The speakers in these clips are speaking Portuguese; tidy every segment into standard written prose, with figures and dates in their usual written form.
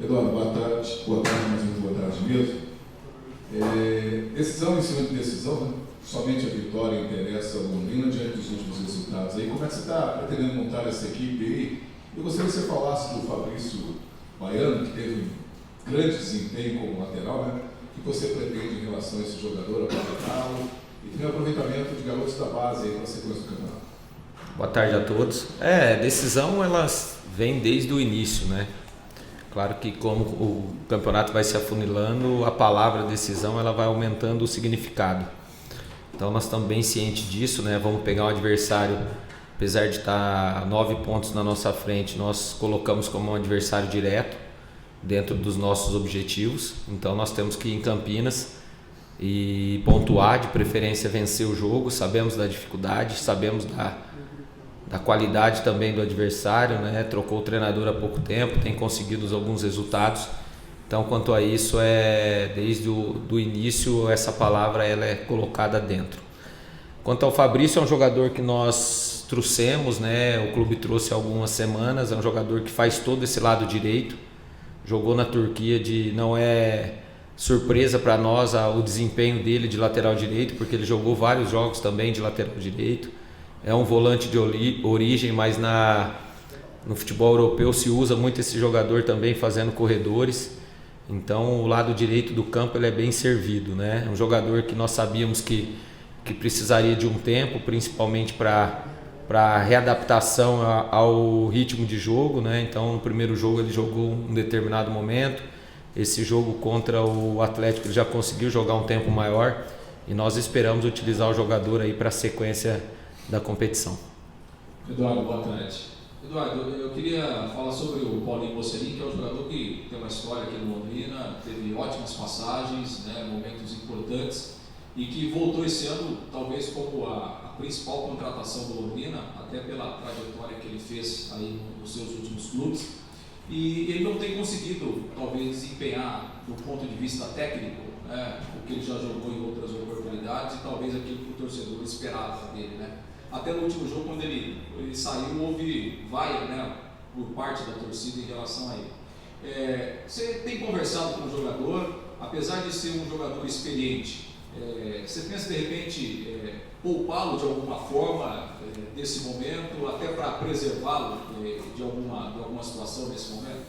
Eduardo, boa tarde, mais uma boa tarde mesmo. Decisão em cima de decisão, né? Somente a vitória interessa ao Londrina diante dos últimos resultados. Aí, como é que você está pretendendo montar essa equipe aí? Eu gostaria que você falasse do Fabrício Baiano, que teve um grande desempenho como lateral, né? O que você pretende em relação a esse jogador, aproveitá-lo e ter um aproveitamento de garotos da base aí para a sequência do campeonato? Boa tarde a todos. Decisão elas vem desde o início, né? Claro que como o campeonato vai se afunilando, a palavra decisão ela vai aumentando o significado. Então nós estamos bem cientes disso, né? Vamos pegar um adversário, apesar de estar 9 pontos na nossa frente, nós colocamos como um adversário direto dentro dos nossos objetivos. Então nós temos que ir em Campinas e pontuar, de preferência vencer o jogo. Sabemos da dificuldade, sabemos da qualidade também do adversário, né? Trocou o treinador há pouco tempo, tem conseguido alguns resultados. Então, quanto a isso, desde o início, essa palavra ela é colocada dentro. Quanto ao Fabrício, é um jogador que nós trouxemos, né? O clube trouxe há algumas semanas, é um jogador que faz todo esse lado direito. Jogou na Turquia, não é surpresa para nós o desempenho dele de lateral direito, porque ele jogou vários jogos também de lateral direito. É um volante de origem, mas no futebol europeu se usa muito esse jogador também fazendo corredores. Então o lado direito do campo ele é bem servido, né? É um jogador que nós sabíamos que precisaria de um tempo, principalmente para readaptação ao ritmo de jogo, né? Então no primeiro jogo ele jogou um determinado momento. Esse jogo contra o Atlético ele já conseguiu jogar um tempo maior e nós esperamos utilizar o jogador aí para a sequência da competição. Eduardo, boa tarde. Eduardo, eu queria falar sobre o Paulinho Mocelin, que é um jogador que tem uma história aqui no Londrina, teve ótimas passagens, né, momentos importantes, e que voltou esse ano talvez como a principal contratação do Londrina, até pela trajetória que ele fez aí nos seus últimos clubes. E ele não tem conseguido, talvez, desempenhar do ponto de vista técnico, né, o que ele já jogou em outras oportunidades e talvez aquilo que o torcedor esperava dele, né? Até no último jogo, quando ele saiu, houve vaia, né, por parte da torcida em relação a ele. Você tem conversado com o jogador, apesar de ser um jogador experiente, você pensa de repente poupá-lo de alguma forma nesse momento, até para preservá-lo de alguma situação nesse momento?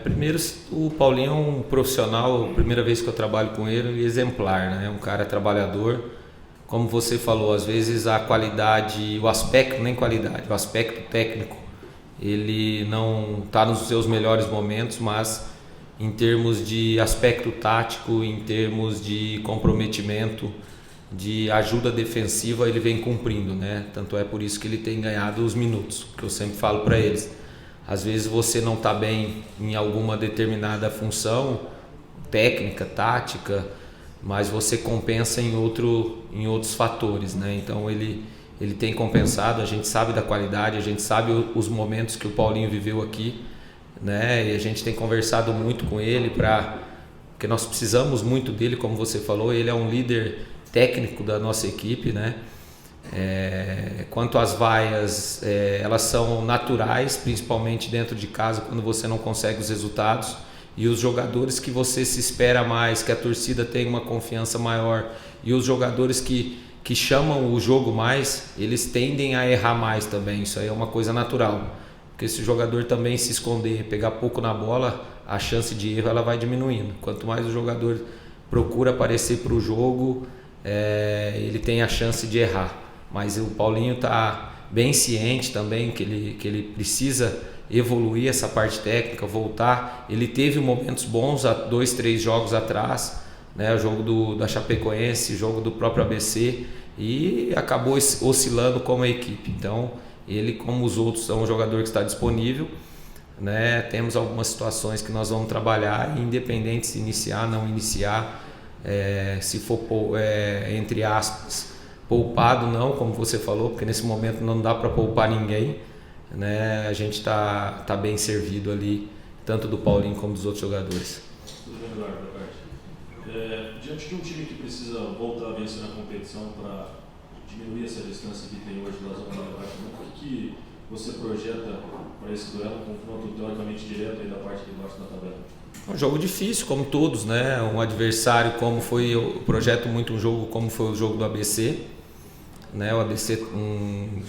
Primeiro, o Paulinho é um profissional, primeira vez que eu trabalho com ele, exemplar, né? Um cara trabalhador. Como você falou, às vezes a qualidade, o aspecto, nem qualidade, o aspecto técnico, ele não está nos seus melhores momentos, mas em termos de aspecto tático, em termos de comprometimento, de ajuda defensiva, ele vem cumprindo, né? Tanto é por isso que ele tem ganhado os minutos, que eu sempre falo para eles. Às vezes você não está bem em alguma determinada função, técnica, tática, mas você compensa em outros fatores, né? Então ele tem compensado, a gente sabe da qualidade, a gente sabe os momentos que o Paulinho viveu aqui, né? E a gente tem conversado muito com ele porque nós precisamos muito dele, como você falou, ele é um líder técnico da nossa equipe, né? Quanto às vaias, elas são naturais, principalmente dentro de casa, quando você não consegue os resultados. E os jogadores que você se espera mais, que a torcida tem uma confiança maior, e os jogadores que chamam o jogo mais, eles tendem a errar mais também. Isso aí é uma coisa natural, porque se o jogador também se esconder, pegar pouco na bola, a chance de erro ela vai diminuindo. Quanto mais o jogador procura aparecer para o jogo, ele tem a chance de errar. Mas o Paulinho está bem ciente também que ele precisa evoluir essa parte técnica, voltar. Ele teve momentos bons há 2, 3 jogos atrás, né? O jogo da Chapecoense, o jogo do próprio ABC, e acabou oscilando como a equipe. Então ele, como os outros, é um jogador que está disponível, né? Temos algumas situações que nós vamos trabalhar, independente se iniciar, não iniciar, se for entre aspas poupado, não, como você falou, porque nesse momento não dá para poupar ninguém, né? A gente tá bem servido ali, tanto do Paulinho como dos outros jogadores. Tudo bem, Eduardo, boa tarde. Diante de um time que precisa voltar a vencer na competição para diminuir essa distância que tem hoje da zona de baixo, o que você projeta para esse duelo, um confronto teoricamente direto aí da parte de baixo da tabela? Um jogo difícil, como todos, né? Um adversário, como foi o projeto muito um jogo, como foi o jogo do ABC, né? O ABC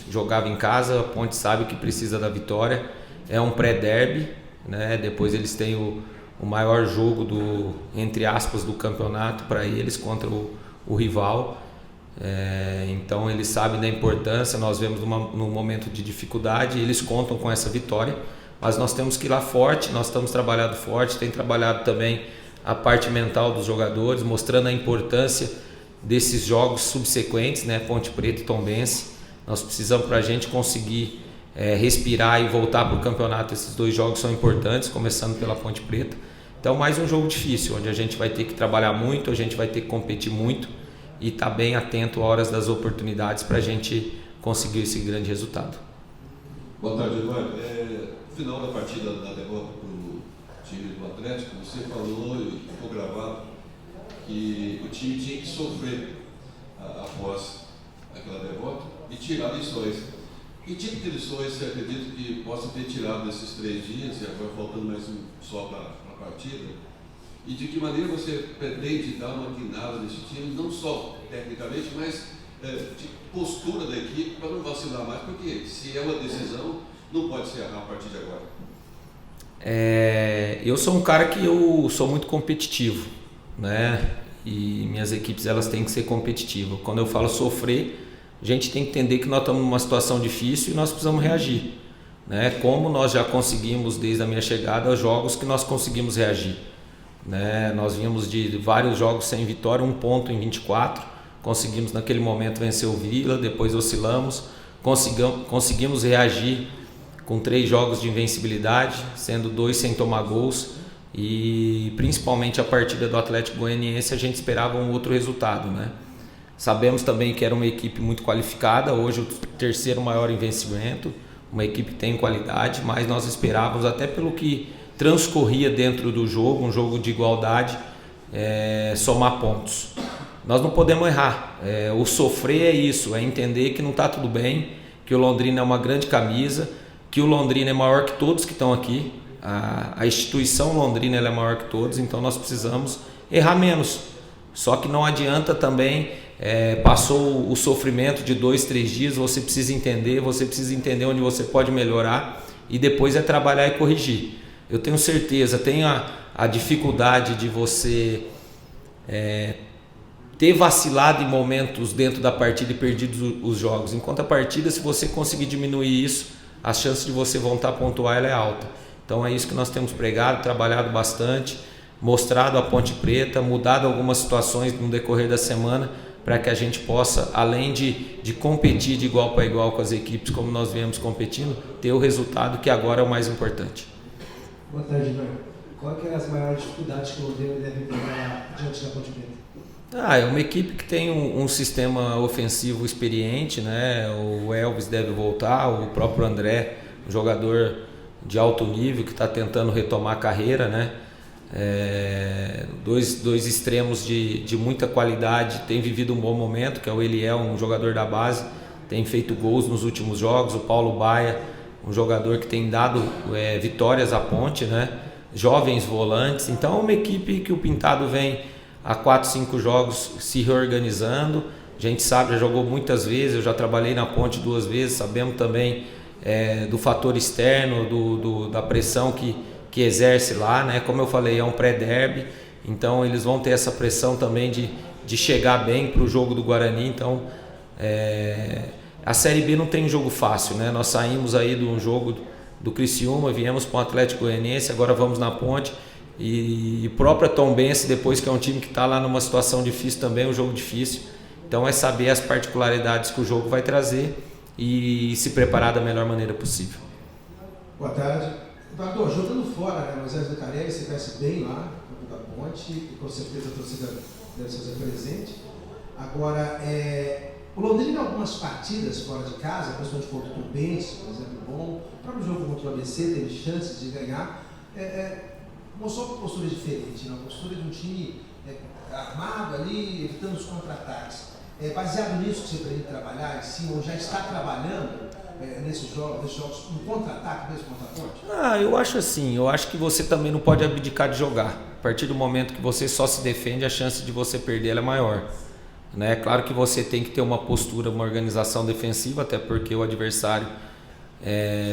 jogava em casa, a Ponte sabe que precisa da vitória. É um pré-derby, né? Depois eles têm o maior jogo entre aspas do campeonato para eles contra o rival. Então eles sabem da importância. Nós vemos num momento de dificuldade, eles contam com essa vitória. Mas nós temos que ir lá forte, nós estamos trabalhando forte, tem trabalhado também a parte mental dos jogadores, mostrando a importância desses jogos subsequentes, né? Ponte Preta e Tombense. Nós precisamos, para a gente conseguir respirar e voltar para o campeonato, esses 2 jogos são importantes, começando pela Ponte Preta. Então mais um jogo difícil, onde a gente vai ter que trabalhar muito, a gente vai ter que competir muito e estar bem atento a horas das oportunidades para a gente conseguir esse grande resultado. Boa tarde, Eduardo. No final da partida da derrota para o time do Atlético, você falou e ficou gravado que o time tinha que sofrer após aquela derrota e tirar lições. Que tipo de lições você acredita que possa ter tirado nesses 3 dias, e agora faltando mais um só para a partida? E de que maneira você pretende dar uma guinada nesse time, não só tecnicamente, mas de postura da equipe, para não vacilar mais, porque se é uma decisão, não pode se errar a partir de agora. Eu sou um cara que eu sou muito competitivo, né? E minhas equipes elas têm que ser competitivas. Quando eu falo sofrer, a gente tem que entender que nós estamos numa situação difícil e nós precisamos reagir, né? Como nós já conseguimos desde a minha chegada, jogos que nós conseguimos reagir, né? Nós vínhamos de vários jogos sem vitória, 1 ponto em 24, conseguimos naquele momento vencer o Vila, depois oscilamos, conseguimos reagir com 3 jogos de invencibilidade, sendo 2 sem tomar gols, e principalmente a partida do Atlético Goianiense a gente esperava um outro resultado, né? Sabemos também que era uma equipe muito qualificada, hoje o 3º maior em vencimento, uma equipe que tem qualidade, mas nós esperávamos, até pelo que transcorria dentro do jogo, um jogo de igualdade, somar pontos. Nós não podemos errar, o sofrer é isso, é entender que não está tudo bem, que o Londrina é uma grande camisa, que o Londrina é maior que todos que estão aqui, a instituição Londrina ela é maior que todos, então nós precisamos errar menos. Só que não adianta também, passou o sofrimento de 2, 3 dias, você precisa entender onde você pode melhorar e depois trabalhar e corrigir. Eu tenho certeza, tenho a dificuldade de você ter vacilado em momentos dentro da partida e perdido os jogos. Enquanto a partida, se você conseguir diminuir isso, a chance de você voltar a pontuar ela é alta. Então é isso que nós temos pregado, trabalhado bastante, mostrado a Ponte Preta, mudado algumas situações no decorrer da semana para que a gente possa, além de competir de igual para igual com as equipes como nós viemos competindo, ter o resultado que agora é o mais importante. Boa tarde, Eduardo. Qual que é as maiores dificuldades que o Londrina deve pegar diante da Ponte Preta? É uma equipe que tem um sistema ofensivo experiente, né? O Elvis deve voltar, o próprio André, um jogador de alto nível que está tentando retomar a carreira, né? Dois extremos de muita qualidade, tem vivido um bom momento, que é o Eliel, um jogador da base, tem feito gols nos últimos jogos, o Paulo Baia, um jogador que tem dado vitórias à Ponte, né? Jovens volantes, então é uma equipe que o Pintado vem há 4, 5 jogos se reorganizando. A gente sabe, já jogou muitas vezes, eu já trabalhei na Ponte 2 vezes, sabemos também do fator externo, da pressão que exerce lá, né? Como eu falei, é um pré-derby, então eles vão ter essa pressão também de chegar bem para o jogo do Guarani. Então a Série B não tem jogo fácil, né? Nós saímos aí de um jogo do Criciúma, viemos para o Atlético Goianiense, agora vamos na Ponte. E própria Tombense, depois, que é um time que está lá numa situação difícil também, um jogo difícil. Então é saber as particularidades que o jogo vai trazer e se preparar da melhor maneira possível. Boa tarde. Eduardo, jogando fora, né, Moisés do Carelli, você conhece bem lá, no da Ponte, e com certeza a torcida deve se fazer presente. Agora, o Londrina, em algumas partidas fora de casa, principalmente contra o Tombense, por exemplo, bom, o próprio jogo contra o ABC teve chances de ganhar, mostrou uma postura diferente, né? Uma postura de um time armado ali, evitando os contra-ataques. Baseado nisso que você pretende trabalhar, sim, ou já está trabalhando, nesses jogos, no contra-ataque mesmo contra a Ponte? Eu acho assim, eu acho que você também não pode abdicar de jogar. A partir do momento que você só se defende, a chance de você perder ela é maior. Né? Claro que você tem que ter uma postura, uma organização defensiva, até porque o adversário,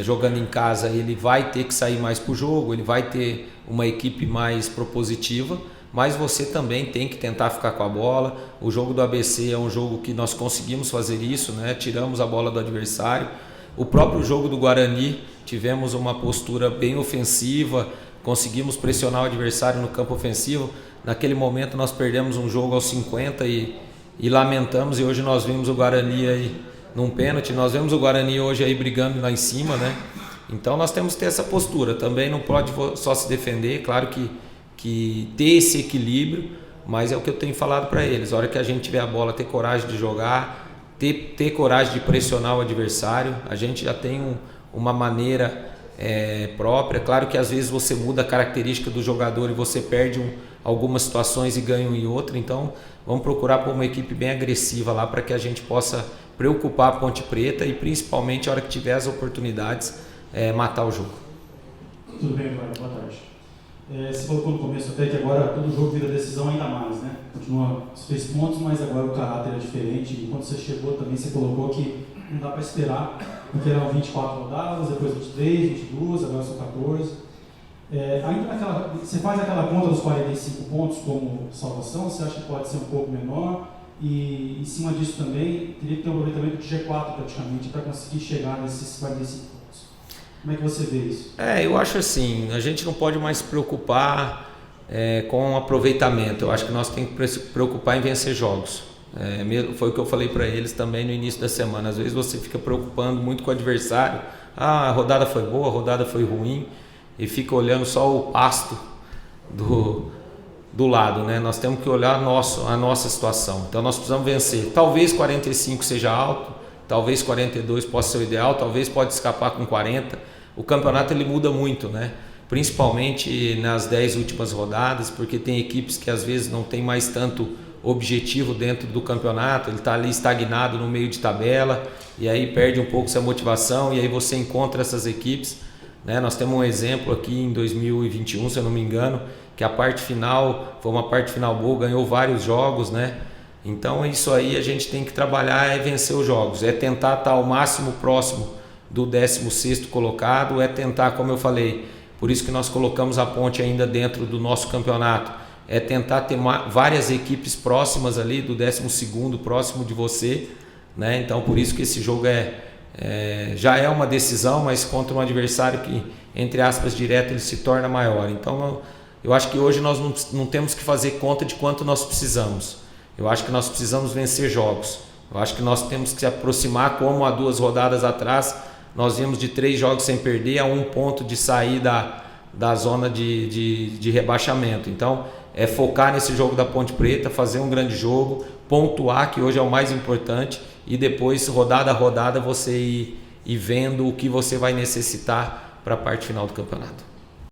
jogando em casa, ele vai ter que sair mais para o jogo, ele vai ter uma equipe mais propositiva, mas você também tem que tentar ficar com a bola. O jogo do ABC é um jogo que nós conseguimos fazer isso, né? Tiramos a bola do adversário. O próprio jogo do Guarani, tivemos uma postura bem ofensiva, conseguimos pressionar o adversário no campo ofensivo. Naquele momento nós perdemos um jogo aos 50 e lamentamos, e hoje nós vimos o Guarani aí num pênalti, nós vemos o Guarani hoje aí brigando lá em cima, né? Então nós temos que ter essa postura, também não pode só se defender, claro que ter esse equilíbrio, mas é o que eu tenho falado para eles, a hora que a gente tiver a bola, ter coragem de jogar, ter coragem de pressionar o adversário. A gente já tem uma maneira própria, claro que às vezes você muda a característica do jogador e você perde algumas situações e ganha em outra, então vamos procurar por uma equipe bem agressiva lá para que a gente possa preocupar a Ponte Preta e principalmente a hora que tiver as oportunidades, matar o jogo. Tudo bem, Eduardo, boa tarde. Você colocou no começo até que agora todo jogo vira decisão ainda mais, né? Continua os 3 pontos, mas agora o caráter é diferente. Enquanto você chegou também, você colocou que não dá para esperar, porque eram 24 rodadas, depois 23, 22, agora são 14. Ainda você faz aquela conta dos 45 pontos como salvação, você acha que pode ser um pouco menor? E em cima disso também, teria que ter um aproveitamento de G4 praticamente para conseguir chegar nesses 45 pontos. Como é que você vê isso? Eu acho assim, a gente não pode mais se preocupar com o aproveitamento. Eu acho que nós temos que se preocupar em vencer jogos. Foi o que eu falei para eles também no início da semana. Às vezes você fica preocupando muito com o adversário. A rodada foi boa, a rodada foi ruim, e fica olhando só o pasto do lado, né? Nós temos que olhar a nossa situação. Então nós precisamos vencer. Talvez 45 seja alto, talvez 42 possa ser o ideal, talvez pode escapar com 40. O campeonato ele muda muito, né? Principalmente nas 10 últimas rodadas, porque tem equipes que às vezes não tem mais tanto objetivo dentro do campeonato, ele está ali estagnado no meio de tabela, e aí perde um pouco essa motivação, e aí você encontra essas equipes, né? Nós temos um exemplo aqui em 2021, se eu não me engano, que a parte final foi uma parte final boa, ganhou vários jogos, né? Então isso aí a gente tem que trabalhar, vencer os jogos, tentar estar ao máximo próximo do 16º colocado, tentar, como eu falei, por isso que nós colocamos a Ponte ainda dentro do nosso campeonato, tentar ter várias equipes próximas ali do 12º, próximo de você, né? Então por isso que esse jogo já é uma decisão, mas contra um adversário que, entre aspas, direto, ele se torna maior. Então eu acho que hoje nós não temos que fazer conta de quanto nós precisamos. Eu acho que nós precisamos vencer jogos. Eu acho que nós temos que se aproximar, como há 2 rodadas atrás, nós viemos de 3 jogos sem perder, a 1 ponto de sair da zona de rebaixamento. Então, focar nesse jogo da Ponte Preta, fazer um grande jogo, pontuar, que hoje é o mais importante, e depois, rodada a rodada, você ir vendo o que você vai necessitar para a parte final do campeonato.